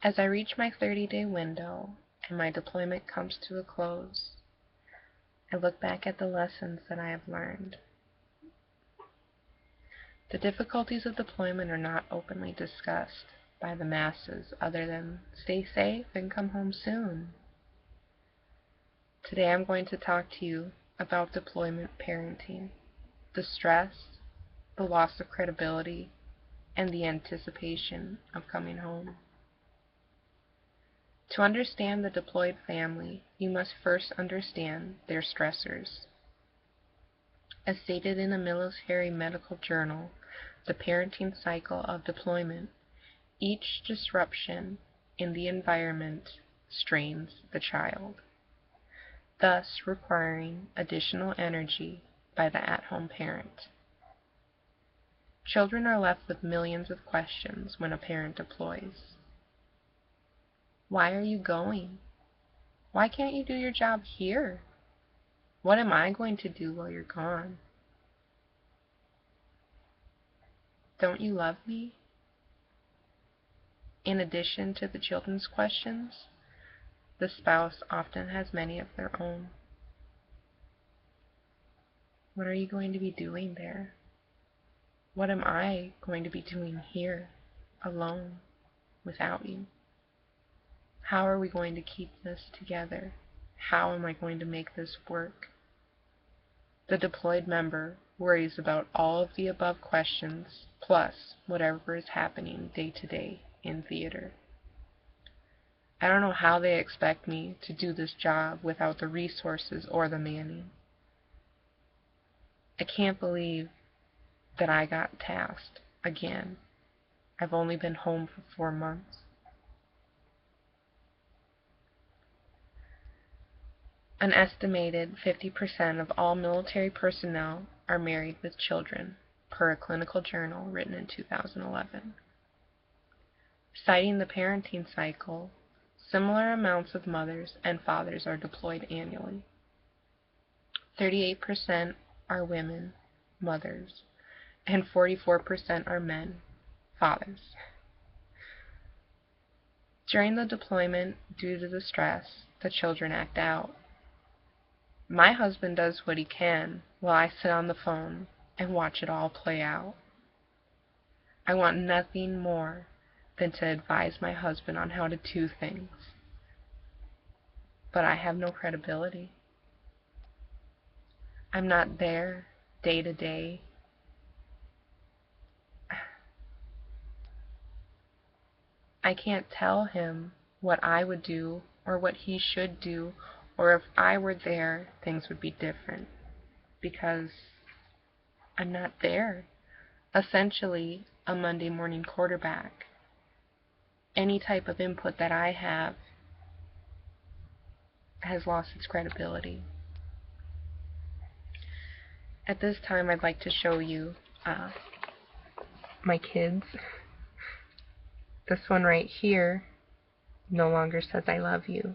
As I reach my 30-day window and my deployment comes to a close, I look back at the lessons that I have learned. The difficulties of deployment are not openly discussed by the masses other than stay safe and come home soon. Today I'm going to talk to you about deployment parenting, the stress, the loss of credibility, and the anticipation of coming home. To understand the deployed family, you must first understand their stressors. As stated in a military medical journal, the parenting cycle of deployment, each disruption in the environment strains the child, thus requiring additional energy by the at-home parent. Children are left with millions of questions when a parent deploys. Why are you going? Why can't you do your job here? What am I going to do while you're gone? Don't you love me? In addition to the children's questions, the spouse often has many of their own. What are you going to be doing there? What am I going to be doing here, alone, without you? How are we going to keep this together? How am I going to make this work? The deployed member worries about all of the above questions, plus whatever is happening day to day in theater. I don't know how they expect me to do this job without the resources or the manning. I can't believe that I got tasked again. I've only been home for 4 months. An estimated 50% of all military personnel are married with children, per a clinical journal written in 2011. Citing the parenting cycle, similar amounts of mothers and fathers are deployed annually. 38% are women, mothers, and 44% are men, fathers. During the deployment, due to the stress, the children act out. My husband does what he can while I sit on the phone and watch it all play out. I want nothing more than to advise my husband on how to do things. But I have no credibility. I'm not there day to day. I can't tell him what I would do or what he should do, or if I were there, things would be different, because I'm not there. Essentially, a Monday morning quarterback. Any type of input that I have has lost its credibility. At this time, I'd like to show you my kids. This one right here no longer says I love you.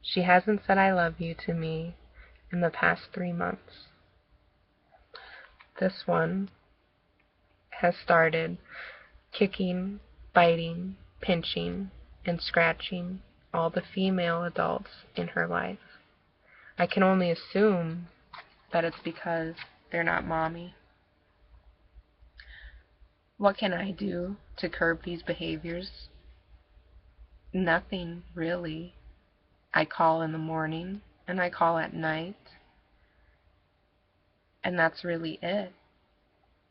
She hasn't said I love you to me in the past 3 months. This one has started kicking, biting, pinching, and scratching all the female adults in her life. I can only assume that it's because they're not mommy. What can I do to curb these behaviors? Nothing, really. I call in the morning and I call at night, and that's really it.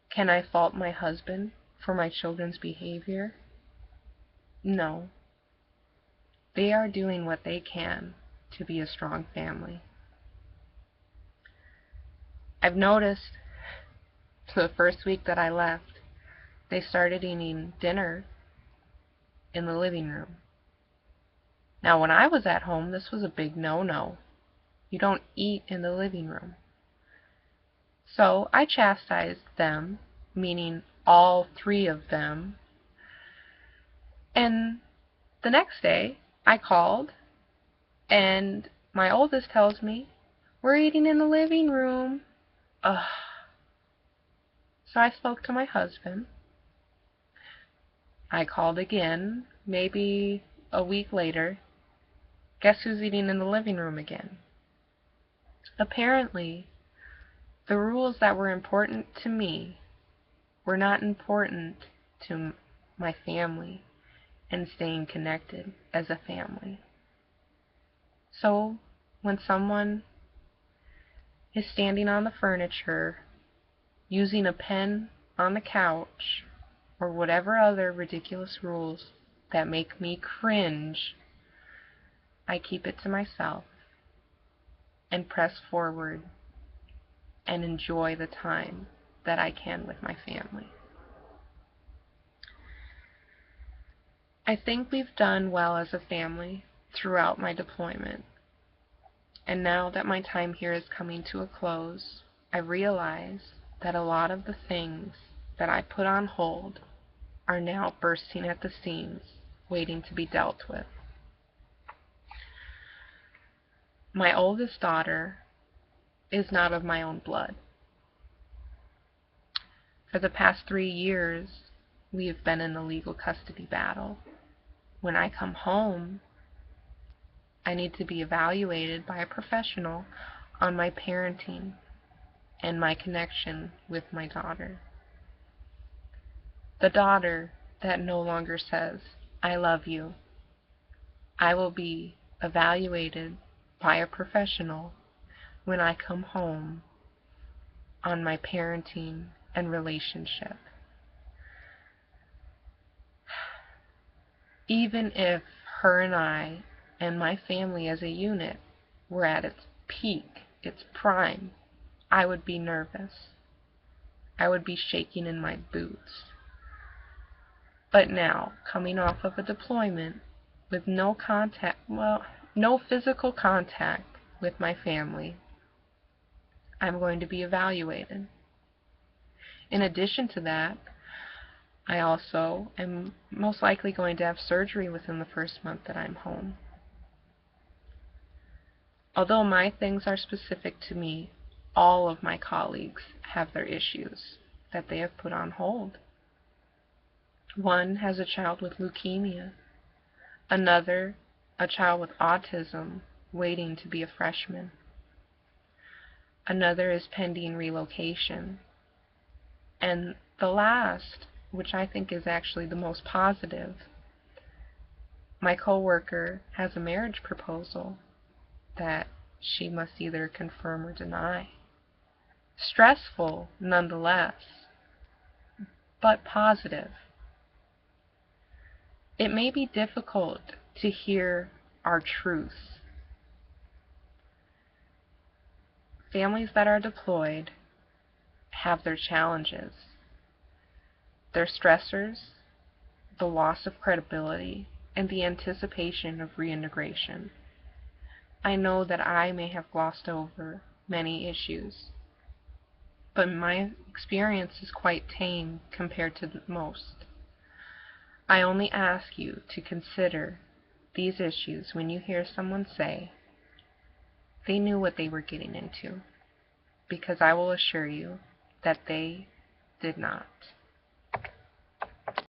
Can I fault my husband for my children's behavior? No. They are doing what they can to be a strong family. I've noticed the first week that I left, they started eating dinner in the living room. Now, when I was at home, this was a big no-no. You don't eat in the living room. So I chastised them, meaning all 3 of them. And the next day, I called, and my oldest tells me, "We're eating in the living room." Ugh. So I spoke to my husband. I called again, maybe a week later, guess who's eating in the living room again? Apparently, the rules that were important to me were not important to my family and staying connected as a family. So, when someone is standing on the furniture, using a pen on the couch, or whatever other ridiculous rules that make me cringe, I keep it to myself and press forward and enjoy the time that I can with my family. I think we've done well as a family throughout my deployment. And now that my time here is coming to a close, I realize that a lot of the things that I put on hold are now bursting at the seams, waiting to be dealt with. My oldest daughter is not of my own blood. For the past 3 years, we have been in a legal custody battle. When I come home, I need to be evaluated by a professional on my parenting and my connection with my daughter. The daughter that no longer says, "I love you." I will be evaluated by a professional when I come home on my parenting and relationship. Even if her and I and my family as a unit were at its peak, its prime, I would be nervous. I would be shaking in my boots. But now, coming off of a deployment with no physical contact with my family, I'm going to be evaluated. In addition to that, I also am most likely going to have surgery within the first month that I'm home. Although my things are specific to me, all of my colleagues have their issues that they have put on hold. One has a child with leukemia, another a child with autism waiting to be a freshman. Another is pending relocation. And the last, which I think is actually the most positive, my coworker has a marriage proposal that she must either confirm or deny. Stressful nonetheless, but positive. It may be difficult to hear our truth. Families that are deployed have their challenges, their stressors, the loss of credibility, and the anticipation of reintegration. I know that I may have glossed over many issues, but my experience is quite tame compared to most. I only ask you to consider these issues when you hear someone say they knew what they were getting into, because I will assure you that they did not.